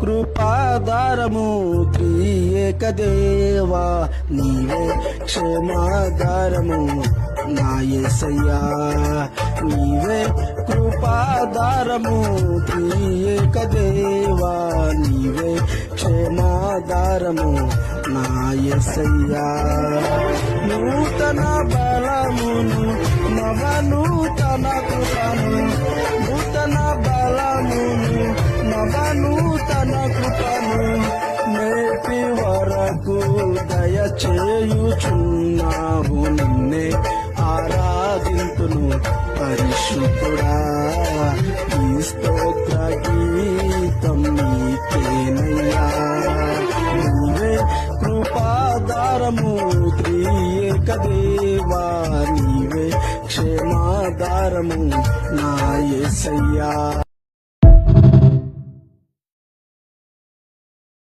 కృపాధారము త్రియేక దేవా నీవే క్షేమాధారము నా యేసయ్యా నీవే కృపాధారము త్రియేక దేవా నీవే క్షేమాధారము నా యేసయ్యా నూతన బలమును నవనూతన కృపను నూతన బలమును నవనూతన కృపను నేటి వరకు దయచేయుచున్నావు నిన్నే ఆరాధింతును పరిశుద్ధుడా ఈ స్తోత్ర గీతం నీకేనయ్యా నీవే కృపాధారము త్రియేక దేవా నీవే క్షేమాధారము నా యేసయ్యా